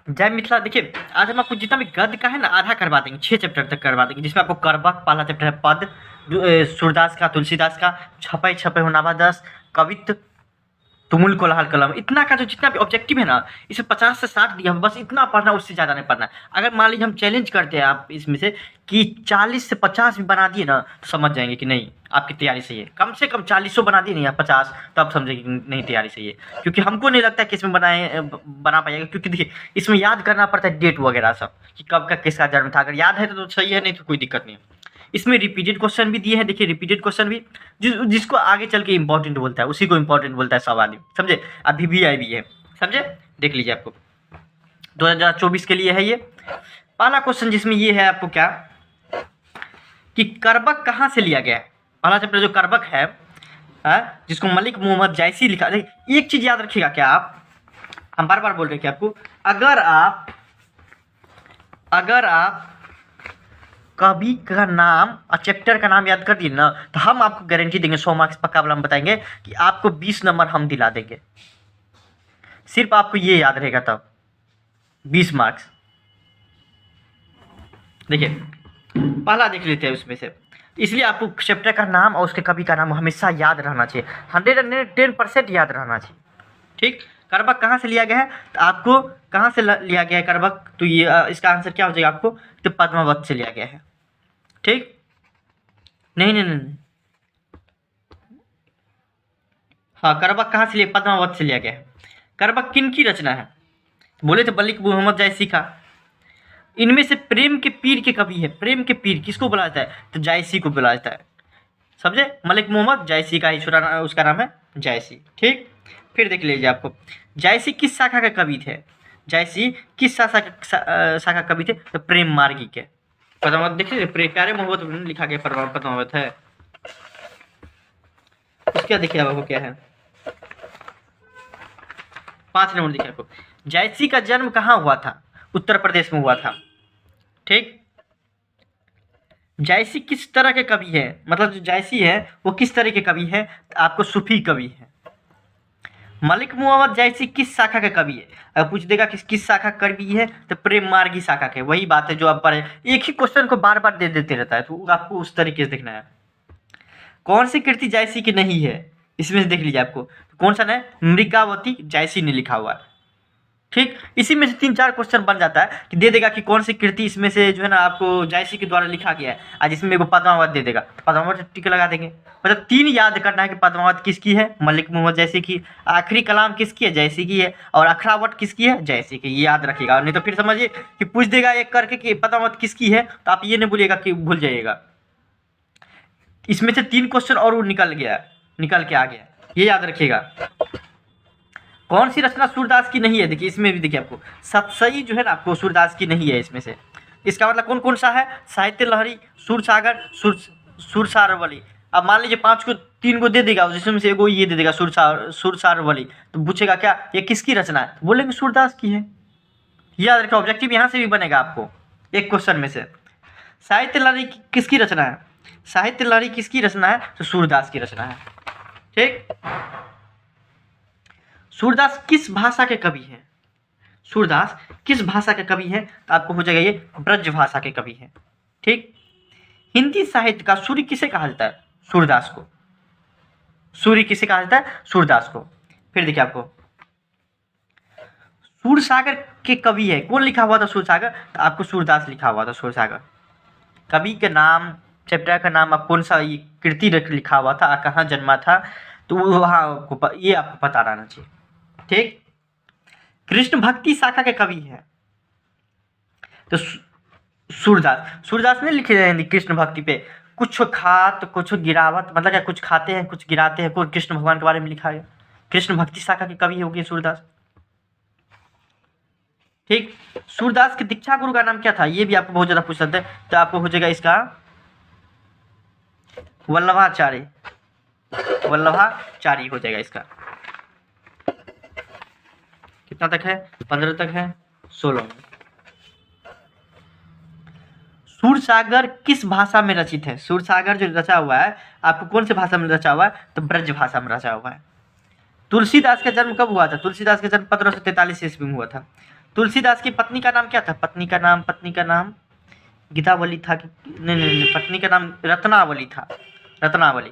जय मिथिला। देखिए, आज हम आपको जितना भी गद्य का है ना आधा करवा देंगे, 6 चैप्टर तक करवा देंगे, जिसमें आपको करबक पहला चैप्टर है, पद सूरदास का, तुलसीदास का, छपै छपै हो नावादस, कवित्त, तुमुल कोलाहल कलम, इतना का जो जितना भी ऑब्जेक्टिव है ना, इसमें 50 से 60 दिया है, बस इतना पढ़ना, उससे ज़्यादा नहीं पढ़ना। अगर मान लीजिए हम चैलेंज करते हैं आप इसमें से कि 40 से 50 भी बना दिए ना, तो समझ जाएंगे कि नहीं आपकी तैयारी सही है। कम से कम 40 बना दिए नहीं या 50, तो आप समझेंगे कि नहीं तैयारी सही है। क्योंकि हमको नहीं लगता कि इसमें बना पाइएगा, क्योंकि देखिए इसमें याद करना पड़ता है डेट वगैरह सब, कि कब का किसका जन्म था। अगर याद है तो सही है, नहीं तो कोई दिक्कत नहीं है। इसमें रिपीटेड क्वेश्चन भी दिए हैं। देखिए रिपीटेड क्वेश्चन भी जिसको आगे चल के इंपॉर्टेंट बोलता है उसी को इंपॉर्टेंट बोलता है सब आदमी, समझे। अभी भी आई भी है, समझे। देख लीजिए, आपको 2024 के लिए है ये पहला क्वेश्चन, जिसमें ये है आपको क्या कि करबक कहाँ से लिया गया है। पहला चैप्टर जो करबक है, जिसको मलिक मोहम्मद जायसी लिखा। देखिए एक चीज याद रखिएगा, क्या आप, हम बार बार बोल रहे हैं कि आपको, अगर आप कवि का नाम और चैप्टर का नाम याद कर दिए ना, तो हम आपको गारंटी देंगे 100 मार्क्स पक्का वाला हम बताएंगे कि आपको 20 नंबर हम दिला देंगे। सिर्फ आपको ये याद रहेगा तब 20 मार्क्स। देखिए पहला देख लेते हैं उसमें से, इसलिए आपको चैप्टर का नाम और उसके कवि का नाम हमेशा याद रहना चाहिए, 110% याद रहना चाहिए। ठीक, करबक कहाँ से लिया गया है, तो आपको कहाँ से लिया गया है करबक, तो ये इसका आंसर क्या हो जाएगा आपको, तो पद्मावत से लिया गया है। ठीक, नहीं नहीं नहीं, हाँ, करबक कहाँ से लिया, पद्मावत से लिया गया है। करबक किन की रचना है, बोले थे मलिक मोहम्मद जायसी का। इनमें से प्रेम के पीर के कवि है, प्रेम के पीर किसको बुलाया जाता है, तो जायसी को बुलाया जाता है, समझे। मलिक मोहम्मद जायसी का ही उसका नाम है जायसी। ठीक, फिर देख लीजिए आपको, जायसी किस शाखा के कवि थे, जायसी किस शाखा कवि थे, तो प्रेम मार्गी के। पद्मावत देखिए, प्यारे मोहब्बत लिखा गया पद्मावत है। उसके देखिए आपको क्या है, 5 नंबर देखिए आपको, जायसी का जन्म कहाँ हुआ था, उत्तर प्रदेश में हुआ था। ठीक, जायसी किस तरह के कवि है, मतलब जो जायसी है वो किस तरह के कवि है, आपको सूफी कवि है। मलिक मोहम्मद जायसी किस शाखा के कवि है, अगर पूछ देगा किस शाखा कवि है, तो प्रेम मार्गी शाखा के। वही बात है जो आप पढ़े, एक ही क्वेश्चन को बार बार दे देते रहता है, तो आपको उस तरीके से देखना है। कौन सी कृति जायसी की नहीं है, इसमें से देख लीजिए आपको, कौन सा है, मृगावती जायसी ने लिखा हुआ है। ठीक, इसी में से 3-4 क्वेश्चन बन जाता है कि दे देगा कि कौन सी कृति इसमें से जो है ना आपको जायसी के द्वारा लिखा गया है, आज इसमें एगो पद्मावत दे देगा, तो पद्मावत टिक लगा देंगे। मतलब 3 याद करना है कि पद्मावत किसकी है, मलिक मोहम्मद जायसी की, आखिरी कलाम किसकी है, जायसी की है, और अखरावट किसकी है, जायसी की। ये याद रखिएगा, नहीं तो फिर समझिए कि पूछ देगा एक करके कि पद्मावत किसकी है, तो आप ये नहीं बोलिएगा कि भूल जाइएगा। इसमें से 3 क्वेश्चन और वो निकल के आ गया, ये याद रखिएगा। कौन सी रचना सूरदास की नहीं है, देखिए इसमें भी देखिए आपको सतसई जो है ना आपको सूरदास की नहीं है इसमें से। इसका मतलब कौन कौन सा है, साहित्य लहरी, सूरसागर, सुरसारवली। अब मान लीजिए 5 को 3 को दे देगा, जिसमें से एगो ये दे देगा सुरसारवली, तो पूछेगा क्या ये किसकी रचना है, तो बोलेंगे सूरदास की है। याद रखिए, ऑब्जेक्टिव यहाँ से भी बनेगा आपको एक क्वेश्चन में से। साहित्य लहरी किसकी रचना है, साहित्य लहरी किसकी रचना है, तो सूरदास की रचना है। ठीक, सूरदास किस भाषा के कवि हैं, सूरदास किस भाषा के कवि हैं, तो आपको हो जाएगा ये ब्रज भाषा के कवि हैं। ठीक, हिंदी साहित्य का सूर्य किसे कहा जाता है, सूरदास को। सूर्य किसे कहा जाता है, सूरदास को। फिर देखिए आपको सूरसागर के कवि है, कौन लिखा हुआ था सूरसागर, तो आपको सूरदास लिखा हुआ था सूरसागर। कवि के नाम, चैप्टर का नाम, आप कौन सा ये कृति लिखा हुआ था, कहाँ जन्मा था, तो वहाँ ये आपको पता रहना चाहिए। ठीक, कृष्ण भक्ति शाखा के कवि है, तो सूरदास ने लिखे हैं कृष्ण भक्ति पे, कुछ खात कुछ गिरावत, मतलब क्या, कुछ खाते हैं कुछ गिराते हैं, कुछ कृष्ण भगवान के बारे में लिखा है। कृष्ण भक्ति शाखा के कवि होंगे सूरदास। ठीक, सूरदास के दीक्षा गुरु का नाम क्या था, ये भी आपको बहुत ज्यादा पूछ सकते हैं, तो आपको हो जाएगा इसका वल्लभाचार्य, वल्लभाचार्य हो जाएगा इसका। कितना तक है, 15 तक है, 16 में। सूरसागर किस भाषा में रचित है, सूरसागर जो रचा हुआ है आपको कौन से भाषा में रचा हुआ है, तो ब्रज भाषा में रचा हुआ है। तुलसीदास का जन्म कब हुआ था, तुलसीदास का जन्म 1543 ईस्वी में हुआ था। तुलसीदास की पत्नी का नाम क्या था? पत्नी का नाम गीतावली था कि नहीं, पत्नी का नाम रत्नावली था, रत्नावली।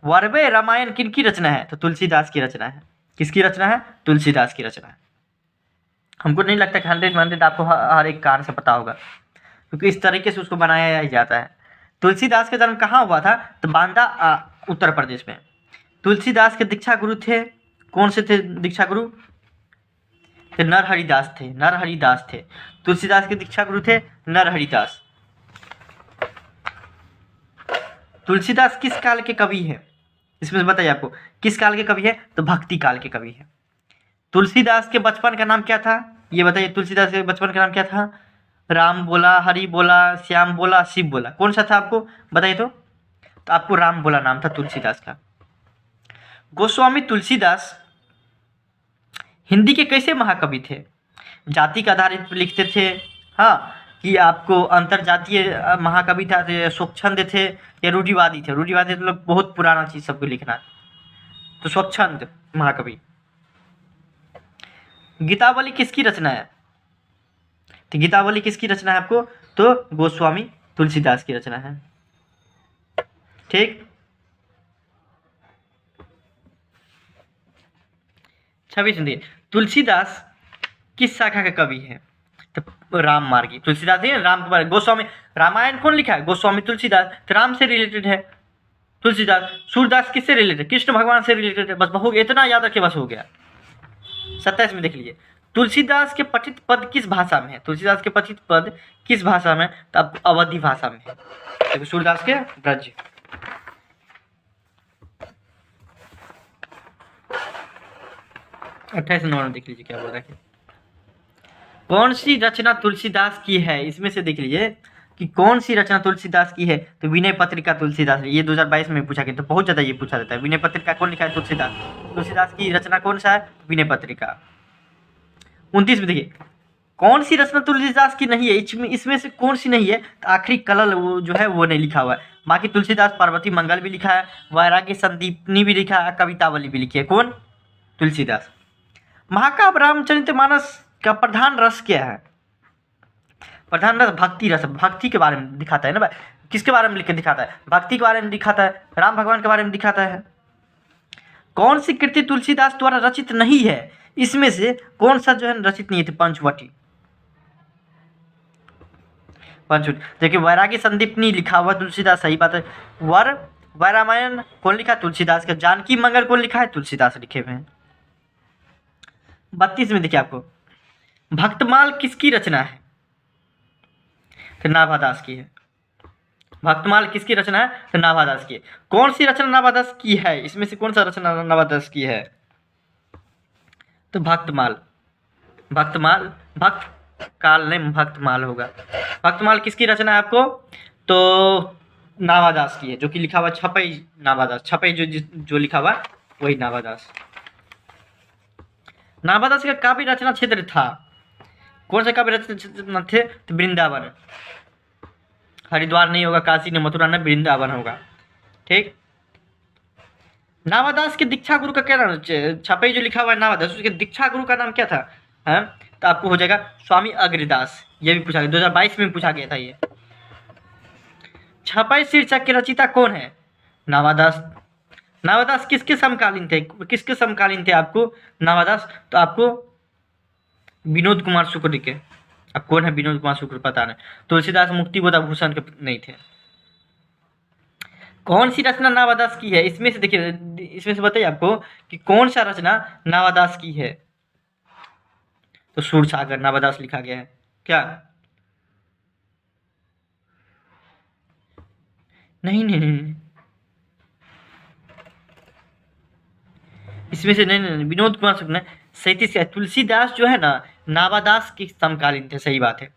वर्वे रामायण किनकी रचना है? तो तुलसीदास की रचना है। किसकी रचना है? तुलसीदास की रचना है। हमको नहीं लगता कि 100 आपको हर एक कारण से पता होगा, क्योंकि इस तरीके से उसको बनाया ही जाता है। तुलसीदास का जन्म कहाँ हुआ था? तो बांदा, उत्तर प्रदेश में। तुलसीदास के दीक्षा गुरु थे, कौन से थे दीक्षा गुरु? तो नरहरिदास थे, नरहरिदास थे। तुलसीदास के दीक्षा गुरु थे नरहरिदास। तुलसीदास किस काल के कवि है? इसमें से बताइए आपको किस काल के कवि है? तो भक्ति काल के कवि है। तुलसीदास के बचपन का नाम क्या था? ये बताइए, तुलसीदास के बचपन का नाम क्या था? राम बोला, हरि बोला, श्याम बोला, शिव बोला, कौन सा था आपको बताइए तो आपको राम बोला नाम था तुलसीदास का। गोस्वामी तुलसीदास हिंदी के कैसे महाकवि थे? जाति के आधारित पे लिखते थे, हाँ, कि आपको अंतर जातीय महाकवि था, स्वच्छंद थे या रूढ़िवादी थे? रूढ़िवादी मतलब बहुत पुराना चीज सबको लिखना, तो स्वच्छंद महाकवि। गीतावली किसकी रचना है? तो गीतावली किसकी रचना है आपको? तो गोस्वामी तुलसीदास की रचना है। ठीक। 26 हिंदी। तुलसीदास किस शाखा का कवि है? तो राम मार्गी। तुलसीदास है राम कुमार। गोस्वामी, रामायण कौन लिखा है? गोस्वामी तुलसीदास। तो राम से रिलेटेड है तुलसीदास। सूरदास किससे रिलेटेड? कृष्ण भगवान से रिलेटेड है। बस हो इतना याद रखे, बस हो गया। 27 में देख लीजिए, तुलसीदास के पठित पद किस भाषा में है? तुलसीदास के पठित पद किस भाषा में? तो अब अवधी भाषा में है। देखो सूरदास के ब्रज। 28 नंबर में देख लीजिए क्या बोल रहा है। कौन सी रचना तुलसीदास की है? इसमें से देख लीजिए कि कौन सी रचना तुलसीदास की है। तो विनय पत्रिका तुलसीदास, ये 2022 में पूछा गया, तो बहुत ज्यादा ये पूछा जाता है। विनय पत्रिका कौन लिखा है? तुलसीदास। तुलसीदास की रचना कौन सा है? विनय पत्रिका। 29 में देखिए, कौन सी रचना तुलसीदास की नहीं है? इसमें से कौन सी नहीं है? तो आखिरी कलल वो जो है वो नहीं लिखा हुआ है। बाकी तुलसीदास पार्वती मंगल भी लिखा है, वैराग्य संदीपनी भी लिखा है, कवितावली भी लिखी है। कौन? तुलसीदास। महाकाव्य रामचरितमानस का प्रधान रस क्या है? प्रधान रस भक्ति रस, भक्ति के बारे में दिखाता है ना भाई। किसके बारे में लिख के दिखाता है? भक्ति के बारे में दिखाता है, राम भगवान के बारे में दिखाता है। कौन सी कृति तुलसीदास द्वारा रचित नहीं है? इसमें से कौन सा जो है रचित नहीं है? पंचवटी। पंचवटी देखिए, वैराग्य संदीपनी लिखा हुआ तुलसीदास, सही बात है। वैरामायण कौन लिखा? तुलसीदास का। जानकी मंगल कौन लिखा है? तुलसीदास लिखे हुए हैं। 32 में देखिए आपको, भक्तमाल किसकी रचना है? तो नाभादास की है। भक्तमाल किसकी रचना है? तो नाभादास की है। कौन सी रचना नाभादास की है? इसमें से कौन सा रचना नाभादास की है? तो भक्तमाल। भक्तमाल, भक्त काल ने भक्तमाल होगा। भक्तमाल किसकी रचना है आपको? तो नाभादास की है, जो कि लिखा हुआ छपई नाभादास। छपई जो लिखा हुआ वही नाभादास। नाभादास का काव्य रचना क्षेत्र था, कौन सा काव्य रचना थे? तो वृंदावन। हरिद्वार नहीं होगा, काशी ने, मथुरा ने, वृंदावन होगा। ठीक। नाभादास के दीक्षा गुरु का क्या नाम? छपई जो लिखा हुआ है नाभादास, उसके दीक्षा गुरु का नाम क्या था? है तो आपको हो जाएगा स्वामी अग्रदास। ये भी पूछा गया, 2022 में पूछा गया था ये। छपई शीर्षक के रचिता कौन है? नाभादास। नाभादास किसके समकालीन थे? किसके समकालीन थे आपको नाभादास? तो आपको विनोद कुमार शुक्ल के। अब कौन है विनोद कुमार शुक्ल पता नहीं। तुलसीदास मुक्तिबोध भूषण के नहीं थे। कौन सी रचना नाभादास की है? इसमें से देखिए, इसमें से बताइए आपको कि कौन सा रचना नाभादास की है। तो सूरसागर नाभादास लिखा गया है। क्या? नहीं नहीं नहीं, इसमें से नहीं, विनोद कुमार शुक्ल ने 37 का। तुलसीदास जो है ना नाभादास के समकालीन थे, सही बात है।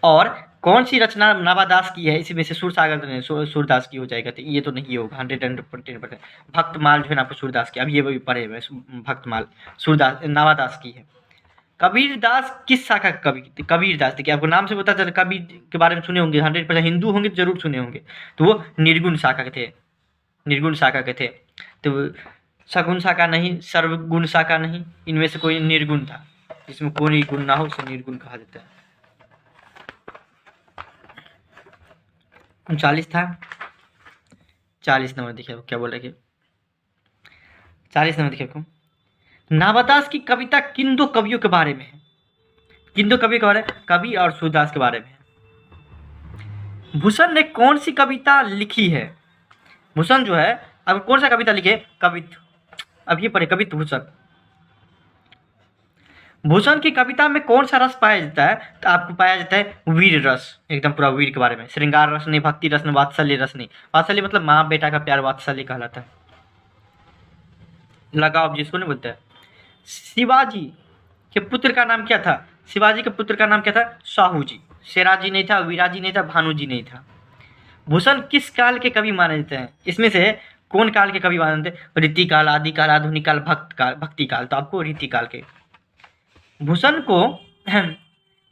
और कौन सी रचना नाभादास की है? इसमें से सूरसागर तो नहीं, सूरदास की हो जाएगा, तो ये तो नहीं होगा। 110%। भक्तमाल जो है ना आपको सूरदास की, अब ये भी पढ़े हुए भक्तमाल सूरदास नाभादास की है। कबीरदास किस शाखा का कवि? कबीरदास देखिए, आपको नाम से पता चला कबीर के बारे में सुने होंगे, 100% हिंदू होंगे तो जरूर सुने होंगे। तो वो निर्गुण शाखा के थे, निर्गुण शाखा के थे। तो सगुण शाखा नहीं, सर्वगुण शाखा नहीं, इनमें से कोई निर्गुण था। जिसमें कोई गुण ना हो उसे निर्गुण कहा जाता है। 39 था, 40 नंबर देखिए क्या बोल रहे, 40 नंबर देखिए आपको, नाबादास की कविता किन दो कवियों के बारे में है? किन दो कवियों के बारे में? कवि और सूरदास के बारे में है। भूषण ने कौन सी कविता लिखी है? भूषण जो है अब कौन सा कविता लिखे? कवित्व। अब ये पढ़े कवित्व भूषण। भूषण की कविता में कौन सा रस पाया जाता है? तो आपको पाया जाता है वीर रस, एकदम पूरा वीर के बारे में। श्रृंगार रस नहीं, भक्ति रस नहीं, वात्सल्य रस नहीं। वात्सल्य मतलब माँ बेटा का प्यार, वात्सल्य कहलाता है, लगाव जिसको नहीं बोलते हैं। शिवाजी के पुत्र का नाम क्या था? शिवाजी के पुत्र का नाम क्या था? शाहू जी। शेराजी नहीं था, वीराजी नहीं था, भानुजी नहीं था। भूषण किस काल के कवि माने जाते हैं? इसमें से कौन काल के कवि माने जाते हैं? रीति काल, आदि काल, आधुनिक काल, भक्ति काल। तो आपको रीति काल के। भूषण को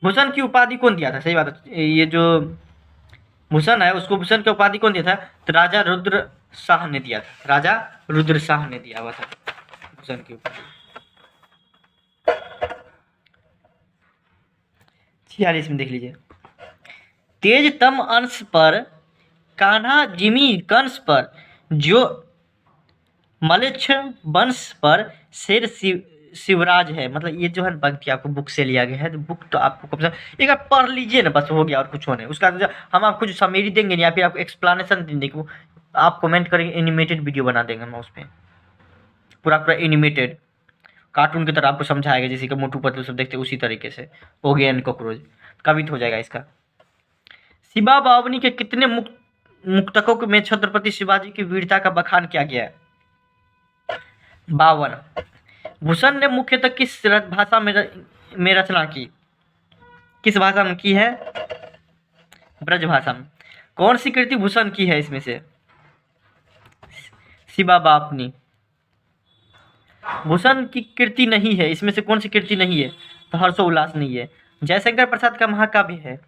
भूषण की उपाधि कौन दिया था? सही बात है, ये जो भूषण है उसको भूषण की उपाधि कौन दिया था? तो राजा रुद्र शाह ने दिया था। राजा रुद्र शाह ने दिया हुआ था भूषण की उपाधि। 46 में देख लीजिए, तेज तम अंश पर कान्हा जिमी कंस पर जो मलेच्छ वंश पर शेर शिवराज है। मतलब ये जो है पंक्ति आपको बुक से लिया गया है, तो बुक तो आपको कम से कम एक बार पढ़ लीजिए ना, बस हो गया और कुछ होने। उसका हम आपको जो समरी देंगे या फिर आपको एक्सप्लेनेशन देंगे, वो आप कमेंट करेंगे, एनिमेटेड वीडियो बना देंगे हम उस पर, पूरा पूरा एनिमेटेड कार्टून की तरह आपको समझाएगा, जैसे कि मोटू पतलू सब देखते उसी तरीके से। ओगे एंड कॉकरोच कवित हो जाएगा इसका। शिवा बावनी के कितने मुक्तकों में छत्रपति शिवाजी की वीरता का बखान किया गया है? 52। भूषण ने मुख्यतः किस भाषा में रचना की? किस भाषा में की है? ब्रज भाषा में। कौन सी कृति भूषण की है इसमें से? शिवा बावनी। भूषण की कृति नहीं है इसमें से, कौन सी कृति नहीं है? तो हर्षोल्लास नहीं है। जयशंकर प्रसाद का महाकाव्य है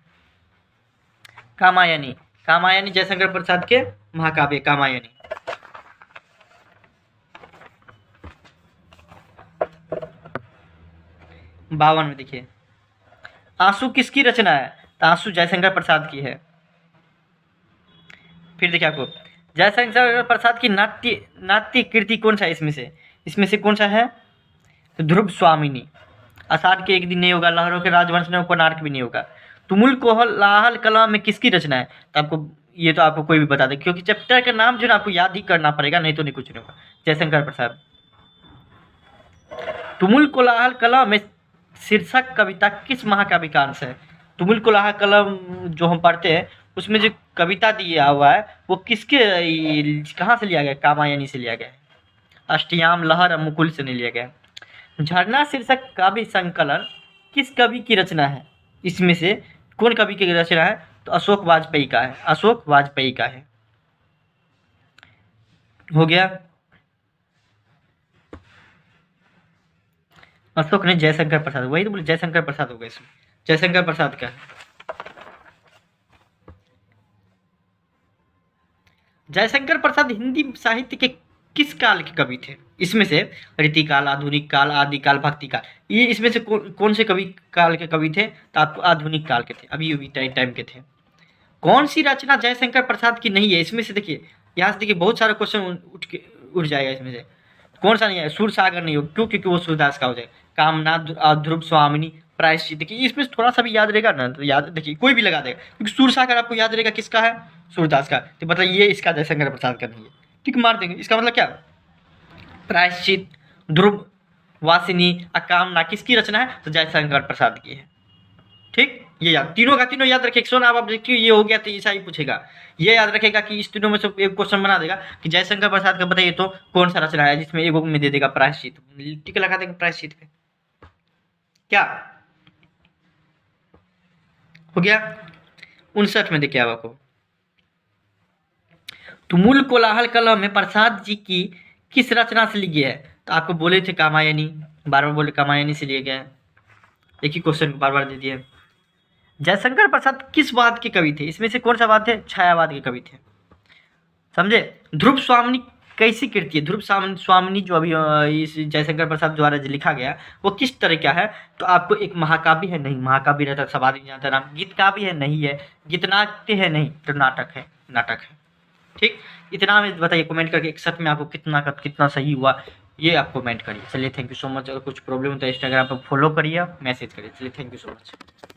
कामायनी। कामायनी जयशंकर प्रसाद के महाकाव्य कामायनी। 52 में देखिए, आंसू किसकी रचना है? तो आंसू जयशंकर प्रसाद की है। फिर देखिए आपको, जयशंकर प्रसाद की नाट्य कृति कौन सा है इसमें से? इसमें से कौन सा है? तो ध्रुव स्वामिनी। आषाढ़ के एक दिन नहीं होगा, लहरों के राजवंश में, कोणार्क भी नहीं होगा। तुमुल कोलाहल कला में किसकी रचना है? तो आपको ये तो आपको कोई भी बता दे, क्योंकि चैप्टर का नाम जो है आपको याद ही करना पड़ेगा, नहीं तो नहीं कुछ नहीं होगा। जयशंकर प्रसाद। तुमुल कोलाहल कला में शीर्षक कविता किस महाकाव्य का अंश है? तुमुल कोलाहल कला जो हम पढ़ते हैं उसमें जो कविता दिया हुआ है वो किसके कहाँ से लिया गया? कामायनी से लिया गया है। अष्टयाम, लहर और मुकुल से नहीं लिया गया। झरना शीर्षक काव्य संकलन किस कवि की रचना है? इसमें से कौन कवि की रचना है? तो अशोक वाजपेयी का है। अशोक वाजपेयी का है। हो गया। अशोक ने जयशंकर प्रसाद, वही तो बोले जयशंकर प्रसाद हो गया इसमें, जयशंकर प्रसाद का है। जयशंकर प्रसाद हिंदी साहित्य के किस काल के कवि थे? इसमें से रीति काल, आधुनिक काल, आदि काल, भक्ति काल। ये इसमें से कौन से कवि काल के कवि थे? तो आपको आधुनिक काल के थे, अभी टाइम के थे। कौन सी रचना जयशंकर प्रसाद की नहीं है? इसमें से देखिए, यहाँ से देखिए बहुत सारे क्वेश्चन उठ जाएगा इसमें से। कौन सा नहीं है? सूर सागर नहीं हो, क्यों? क्योंकि वो सूरदास का हो जाएगा। कामना, ध्रुव स्वामिनी, प्रायश्चित। देखिए इसमें थोड़ा सा भी याद रहेगा ना, तो याद देखिए कोई भी लगा देगा, क्योंकि सूर सागर आपको याद रहेगा किसका है? सूरदास का। तो मतलब ये इसका जयशंकर प्रसाद का नहीं है, ठीक, मार देंगे। इसका मतलब क्या? प्रायश्चित, ध्रुव, वासिनी, अकामना किसकी रचना है? तो जयशंकर प्रसाद की है। ठीक, ये याद, तीनों का तीनों याद रखिए। क्वेश्चन आप देखिए, ये हो गया तो ऐसा ही पूछेगा। ये याद रखेगा कि इस तीनों में से एक क्वेश्चन बना देगा कि जयशंकर प्रसाद का बताइए तो कौन सा रचना है, जिसमें एक में दे देगा प्रायश्चित, टिक लगा देंगे प्रायश्चित पे। क्या हो गया? 59 में देखिए आपको, तुमुल कोलाहल कला में प्रसाद जी की किस रचना से ली गई है? तो आपको बोले थे कामायनी, बार बार बोले कामायनी से लिए गए। एक ही क्वेश्चन बार बार दे दिए। जयशंकर प्रसाद किस वाद के कवि थे? इसमें से कौन सा वाद थे? छायावाद के कवि थे, समझे। ध्रुव स्वामिनी कैसी कृति है? ध्रुव स्वामिनी जो अभी इस जयशंकर प्रसाद द्वारा जो लिखा गया वो किस तरह का है? तो आपको एक महाकाव्य है, नहीं महाकाव्य रहता सब आदमी जानता है नाम। गीत काव्य है, नहीं है। गीतनाट्य है, नहीं, तो नाटक है, नाटक है। ठीक, इतना में बताइए कमेंट करके 61 में आपको कितना का कितना सही हुआ ये आप कमेंट करिए। चलिए थैंक यू सो मच। अगर कुछ प्रॉब्लम हो तो इंस्टाग्राम पर फॉलो करिए, मैसेज करिए। चलिए थैंक यू सो मच।